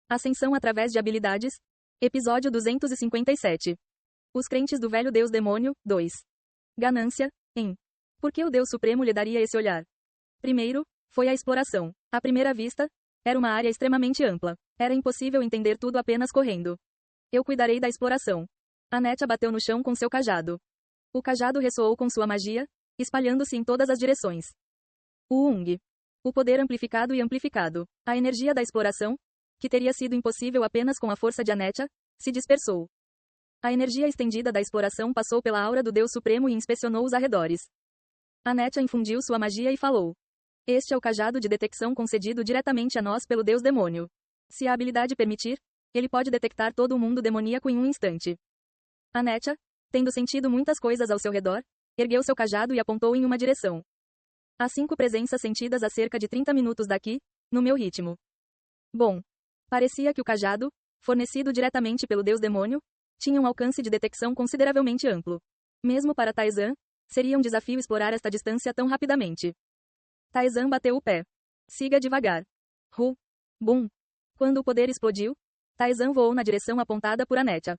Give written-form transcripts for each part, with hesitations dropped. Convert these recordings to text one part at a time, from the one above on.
Ascensão através de habilidades. Episódio 257. Os crentes do velho Deus Demônio, 2. Ganância, em. Por que o Deus Supremo lhe daria esse olhar? Primeiro, foi a exploração. À primeira vista, era uma área extremamente ampla. Era impossível entender tudo apenas correndo. Eu cuidarei da exploração. Annette bateu no chão com seu cajado. O cajado ressoou com sua magia, espalhando-se em todas as direções. O Ung. O poder amplificado e amplificado. A energia da exploração, que teria sido impossível apenas com a força de Annette, se dispersou. A energia estendida da exploração passou pela aura do Deus Supremo e inspecionou os arredores. Annette infundiu sua magia e falou: este é o cajado de detecção concedido diretamente a nós pelo Deus Demônio. Se a habilidade permitir, ele pode detectar todo o mundo demoníaco em um instante. Annette, tendo sentido muitas coisas ao seu redor, ergueu seu cajado e apontou em uma direção. Há 5 presenças sentidas a cerca de 30 minutos daqui, no meu ritmo. Bom. Parecia que o cajado, fornecido diretamente pelo Deus Demônio, tinha um alcance de detecção consideravelmente amplo. Mesmo para Taizan, seria um desafio explorar esta distância tão rapidamente. Taizan bateu o pé. Siga devagar. Bum. Quando o poder explodiu, Taizan voou na direção apontada por Annette.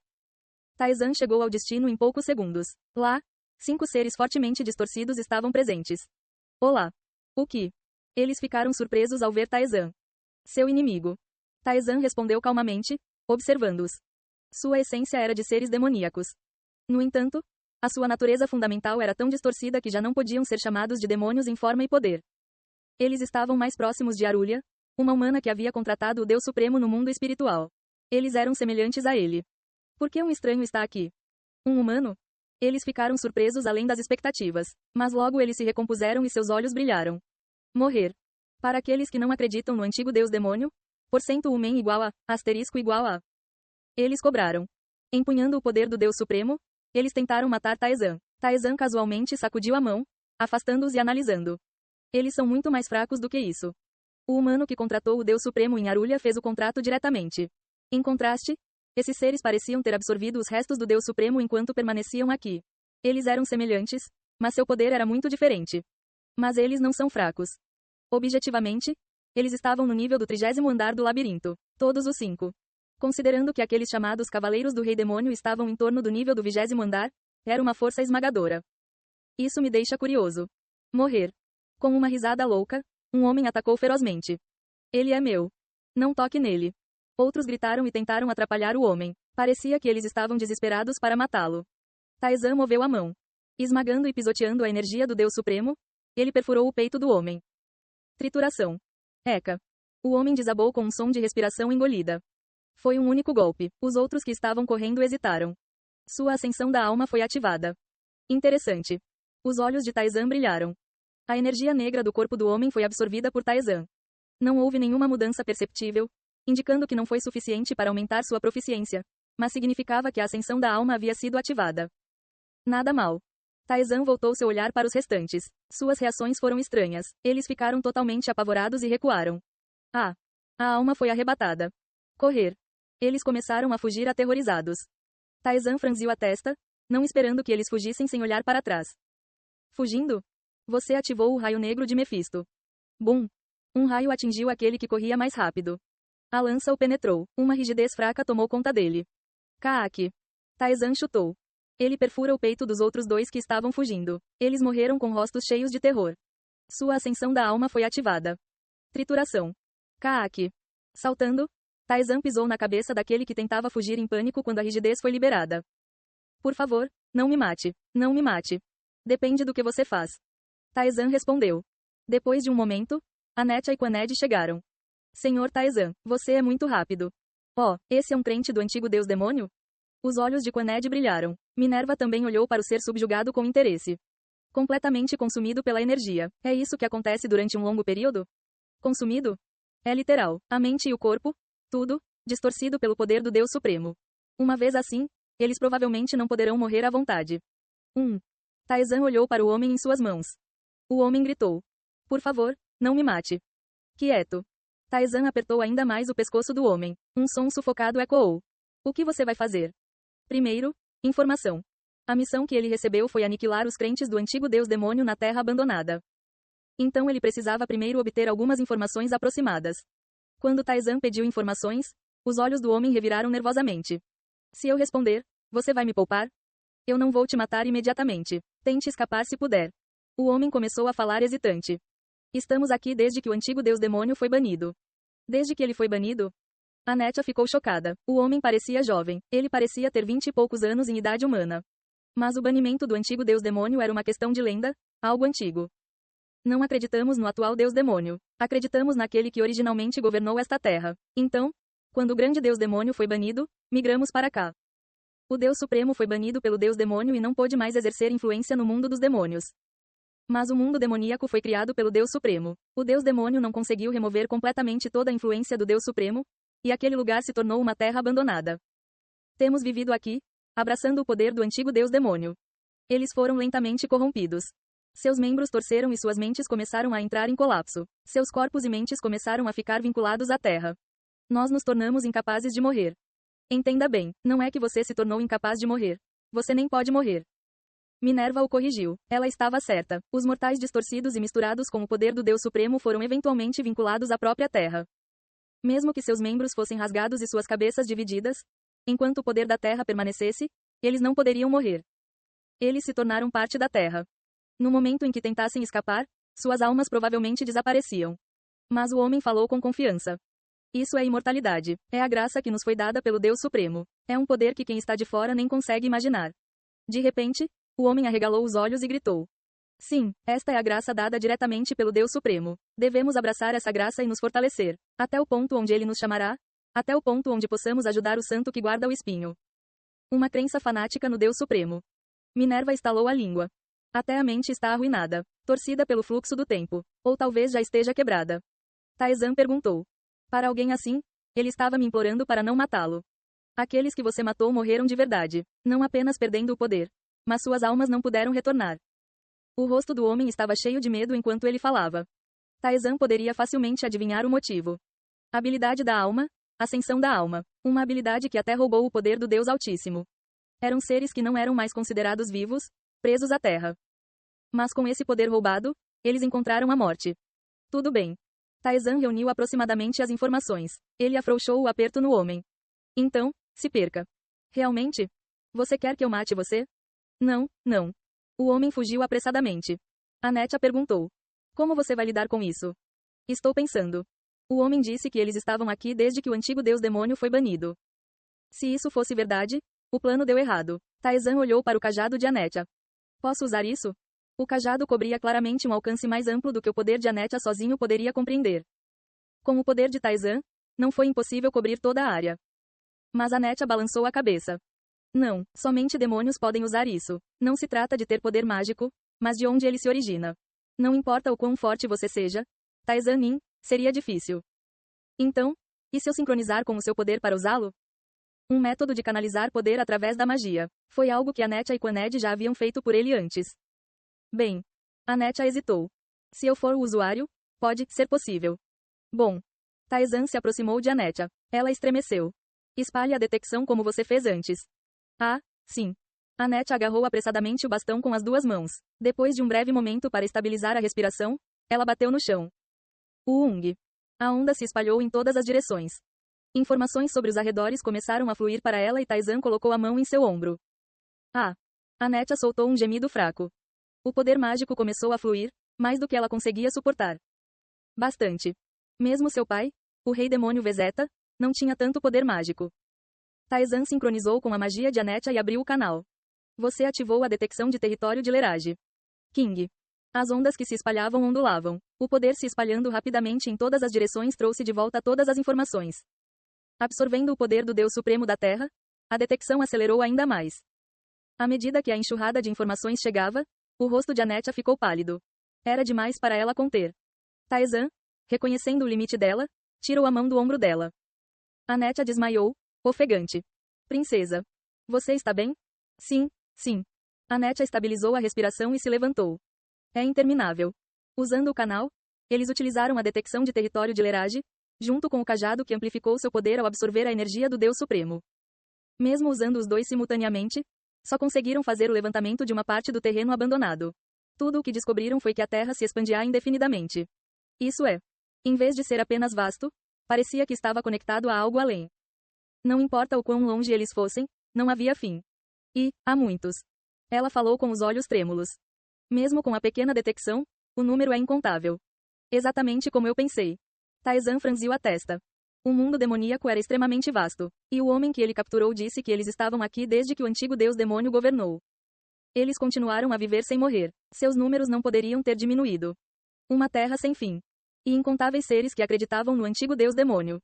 Taizan chegou ao destino em poucos segundos. Lá, 5 seres fortemente distorcidos estavam presentes. Olá. O que? Eles ficaram surpresos ao ver Taizan. Seu inimigo. Taizan respondeu calmamente, observando-os. Sua essência era de seres demoníacos. No entanto, a sua natureza fundamental era tão distorcida que já não podiam ser chamados de demônios em forma e poder. Eles estavam mais próximos de Arulha, uma humana que havia contratado o Deus Supremo no mundo espiritual. Eles eram semelhantes a ele. Por que um estranho está aqui? Um humano? Eles ficaram surpresos além das expectativas, mas logo eles se recompuseram e seus olhos brilharam. Morrer. Para aqueles que não acreditam no antigo Deus Demônio, porcento Umen igual a, asterisco igual a. Eles cobraram. Empunhando o poder do Deus Supremo, eles tentaram matar Taizan. Taizan casualmente sacudiu a mão, afastando-os e analisando. Eles são muito mais fracos do que isso. O humano que contratou o Deus Supremo em Arulha fez o contrato diretamente. Em contraste, esses seres pareciam ter absorvido os restos do Deus Supremo enquanto permaneciam aqui. Eles eram semelhantes, mas seu poder era muito diferente. Mas eles não são fracos. Objetivamente, eles estavam no nível do 30º andar do labirinto. Todos os 5. Considerando que aqueles chamados Cavaleiros do Rei Demônio estavam em torno do nível do 20º andar, era uma força esmagadora. Isso me deixa curioso. Morrer. Com uma risada louca, um homem atacou ferozmente. Ele é meu. Não toque nele. Outros gritaram e tentaram atrapalhar o homem. Parecia que eles estavam desesperados para matá-lo. Taizan moveu a mão. Esmagando e pisoteando a energia do Deus Supremo, ele perfurou o peito do homem. Trituração. Eca. O homem desabou com um som de respiração engolida. Foi um único golpe. Os outros que estavam correndo hesitaram. Sua ascensão da alma foi ativada. Interessante. Os olhos de Taizan brilharam. A energia negra do corpo do homem foi absorvida por Taizan. Não houve nenhuma mudança perceptível, indicando que não foi suficiente para aumentar sua proficiência, mas significava que a ascensão da alma havia sido ativada. Nada mal. Taizan voltou seu olhar para os restantes. Suas reações foram estranhas. Eles ficaram totalmente apavorados e recuaram. A alma foi arrebatada. Correr. Eles começaram a fugir aterrorizados. Taizan franziu a testa, não esperando que eles fugissem sem olhar para trás. Fugindo? Você ativou o raio negro de Mefisto. Bum! Um raio atingiu aquele que corria mais rápido. A lança o penetrou. Uma rigidez fraca tomou conta dele. Kaak. Taizan chutou. Ele perfura o peito dos outros 2 que estavam fugindo. Eles morreram com rostos cheios de terror. Sua ascensão da alma foi ativada. Trituração. Kaak. Saltando, Taizan pisou na cabeça daquele que tentava fugir em pânico quando a rigidez foi liberada. Por favor, não me mate. Não me mate. Depende do que você faz. Taizan respondeu. Depois de um momento, Annette e Quaned chegaram. Senhor Taizan, você é muito rápido. Oh, esse é um crente do antigo Deus Demônio? Os olhos de Quaned brilharam. Minerva também olhou para o ser subjugado com interesse. Completamente consumido pela energia. É isso que acontece durante um longo período? Consumido? É literal. A mente e o corpo, tudo, distorcido pelo poder do Deus Supremo. Uma vez assim, eles provavelmente não poderão morrer à vontade. Taizan olhou para o homem em suas mãos. O homem gritou. Por favor, não me mate. Quieto. Taizan apertou ainda mais o pescoço do homem. Um som sufocado ecoou. O que você vai fazer? Primeiro, informação. A missão que ele recebeu foi aniquilar os crentes do antigo Deus Demônio na Terra abandonada. Então ele precisava primeiro obter algumas informações aproximadas. Quando Taizan pediu informações, Os olhos do homem reviraram nervosamente. Se eu responder, você vai me poupar? Eu não vou te matar imediatamente. Tente escapar se puder. O homem começou a falar hesitante. Estamos aqui desde que o antigo deus demônio foi banido. Desde que ele foi banido? Anetia ficou chocada. O homem parecia jovem. Ele parecia ter 20 e poucos anos em idade humana. Mas o banimento do antigo deus demônio era uma questão de lenda, algo antigo. Não acreditamos no atual deus demônio. Acreditamos naquele que originalmente governou esta terra. Então, quando o grande deus demônio foi banido, migramos para cá. O Deus Supremo foi banido pelo Deus Demônio e não pôde mais exercer influência no mundo dos demônios. Mas o mundo demoníaco foi criado pelo Deus Supremo. O Deus Demônio não conseguiu remover completamente toda a influência do Deus Supremo, e aquele lugar se tornou uma terra abandonada. Temos vivido aqui, abraçando o poder do antigo Deus Demônio. Eles foram lentamente corrompidos. Seus membros torceram e suas mentes começaram a entrar em colapso. Seus corpos e mentes começaram a ficar vinculados à terra. Nós nos tornamos incapazes de morrer. Entenda bem, não é que você se tornou incapaz de morrer. Você nem pode morrer. Minerva o corrigiu. Ela estava certa. Os mortais distorcidos e misturados com o poder do Deus Supremo foram eventualmente vinculados à própria terra. Mesmo que seus membros fossem rasgados e suas cabeças divididas, enquanto o poder da terra permanecesse, eles não poderiam morrer. Eles se tornaram parte da terra. No momento em que tentassem escapar, suas almas provavelmente desapareciam. Mas o homem falou com confiança. Isso é imortalidade. É a graça que nos foi dada pelo Deus Supremo. É um poder que quem está de fora nem consegue imaginar. De repente, o homem arregalou os olhos e gritou. Sim, esta é a graça dada diretamente pelo Deus Supremo. Devemos abraçar essa graça e nos fortalecer, até o ponto onde ele nos chamará, até o ponto onde possamos ajudar o santo que guarda o espinho. Uma crença fanática no Deus Supremo. Minerva estalou a língua. Até a mente está arruinada, torcida pelo fluxo do tempo, ou talvez já esteja quebrada. Taizan perguntou. Para alguém assim, ele estava me implorando para não matá-lo. Aqueles que você matou morreram de verdade, não apenas perdendo o poder, mas suas almas não puderam retornar. O rosto do homem estava cheio de medo enquanto ele falava. Taizan poderia facilmente adivinhar o motivo. Habilidade da alma, ascensão da alma, uma habilidade que até roubou o poder do Deus Altíssimo. Eram seres que não eram mais considerados vivos, presos à terra. Mas com esse poder roubado, eles encontraram a morte. Tudo bem. Taizan reuniu aproximadamente as informações. Ele afrouxou o aperto no homem. Então, se perca. Realmente? Você quer que eu mate você? Não, não. O homem fugiu apressadamente. Anetia perguntou. Como você vai lidar com isso? Estou pensando. O homem disse que eles estavam aqui desde que o antigo deus demônio foi banido. Se isso fosse verdade, o plano deu errado. Taizan olhou para o cajado de Anetia. Posso usar isso? O cajado cobria claramente um alcance mais amplo do que o poder de Anetia sozinho poderia compreender. Com o poder de Taizan, não foi impossível cobrir toda a área. Mas Anetia balançou a cabeça. Não, somente demônios podem usar isso. Não se trata de ter poder mágico, mas de onde ele se origina. Não importa o quão forte você seja, Taizan Nin, seria difícil. Então, e se eu sincronizar com o seu poder para usá-lo? Um método de canalizar poder através da magia. Foi algo que Anetia e Quaned já haviam feito por ele antes. Bem. Anetia hesitou. Se eu for o usuário, pode ser possível. Bom. Taizan se aproximou de Anetia. Ela estremeceu. Espalhe a detecção como você fez antes. Ah, sim. Anetia agarrou apressadamente o bastão com as duas mãos. Depois de um breve momento para estabilizar a respiração, ela bateu no chão. Uung. A onda se espalhou em todas as direções. Informações sobre os arredores começaram a fluir para ela e Taizan colocou a mão em seu ombro. Ah! Anetia soltou um gemido fraco. O poder mágico começou a fluir, mais do que ela conseguia suportar. Bastante. Mesmo seu pai, o rei demônio Vezeta, não tinha tanto poder mágico. Taizan sincronizou com a magia de Anetia e abriu o canal. Você ativou a detecção de território de Lerage. King. As ondas que se espalhavam ondulavam. O poder se espalhando rapidamente em todas as direções trouxe de volta todas as informações. Absorvendo o poder do Deus Supremo da Terra, a detecção acelerou ainda mais. À medida que a enxurrada de informações chegava, o rosto de Anetia ficou pálido. Era demais para ela conter. Taizan, reconhecendo o limite dela, tirou a mão do ombro dela. Anetia desmaiou, ofegante. Princesa. Você está bem? Sim, sim. Anetia estabilizou a respiração e se levantou. É interminável. Usando o canal, eles utilizaram a detecção de território de Lerage, junto com o cajado que amplificou seu poder ao absorver a energia do Deus Supremo. Mesmo usando os dois simultaneamente, só conseguiram fazer o levantamento de uma parte do terreno abandonado. Tudo o que descobriram foi que a Terra se expandia indefinidamente. Isso é. Em vez de ser apenas vasto, parecia que estava conectado a algo além. Não importa o quão longe eles fossem, não havia fim. E, há muitos. Ela falou com os olhos trêmulos. Mesmo com a pequena detecção, o número é incontável. Exatamente como eu pensei. Taizan franziu a testa. O mundo demoníaco era extremamente vasto, e o homem que ele capturou disse que eles estavam aqui desde que o antigo deus demônio governou. Eles continuaram a viver sem morrer. Seus números não poderiam ter diminuído. Uma terra sem fim. E incontáveis seres que acreditavam no antigo deus demônio.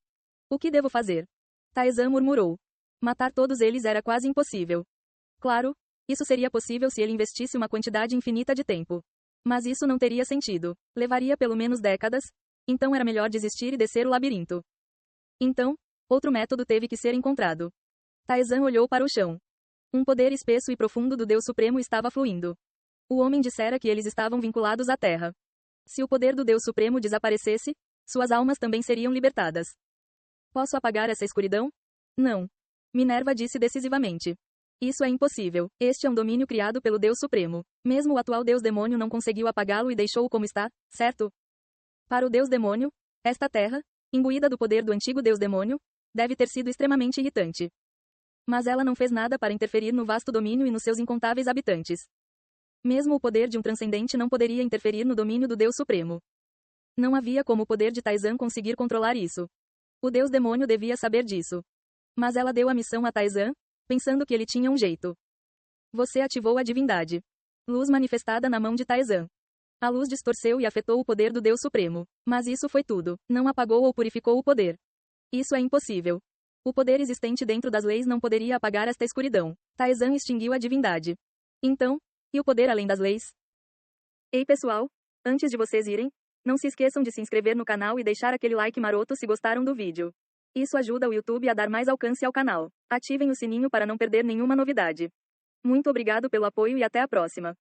O que devo fazer? Taizan murmurou. Matar todos eles era quase impossível. Claro, isso seria possível se ele investisse uma quantidade infinita de tempo. Mas isso não teria sentido. Levaria pelo menos décadas. Então era melhor desistir e descer o labirinto. Então, outro método teve que ser encontrado. Taizan olhou para o chão. Um poder espesso e profundo do Deus Supremo estava fluindo. O homem dissera que eles estavam vinculados à Terra. Se o poder do Deus Supremo desaparecesse, suas almas também seriam libertadas. Posso apagar essa escuridão? Não. Minerva disse decisivamente. Isso é impossível. Este é um domínio criado pelo Deus Supremo. Mesmo o atual Deus Demônio não conseguiu apagá-lo e deixou-o como está, certo? Para o Deus Demônio, esta terra, imbuída do poder do antigo Deus Demônio, deve ter sido extremamente irritante. Mas ela não fez nada para interferir no vasto domínio e nos seus incontáveis habitantes. Mesmo o poder de um transcendente não poderia interferir no domínio do Deus Supremo. Não havia como o poder de Taizan conseguir controlar isso. O Deus Demônio devia saber disso. Mas ela deu a missão a Taizan, pensando que ele tinha um jeito. Você ativou a divindade. Luz manifestada na mão de Taizan. A luz distorceu e afetou o poder do Deus Supremo. Mas isso foi tudo. Não apagou ou purificou o poder. Isso é impossível. O poder existente dentro das leis não poderia apagar esta escuridão. Taizan extinguiu a divindade. Então, e o poder além das leis? Ei pessoal, antes de vocês irem, não se esqueçam de se inscrever no canal e deixar aquele like maroto se gostaram do vídeo. Isso ajuda o YouTube a dar mais alcance ao canal. Ativem o sininho para não perder nenhuma novidade. Muito obrigado pelo apoio e até a próxima.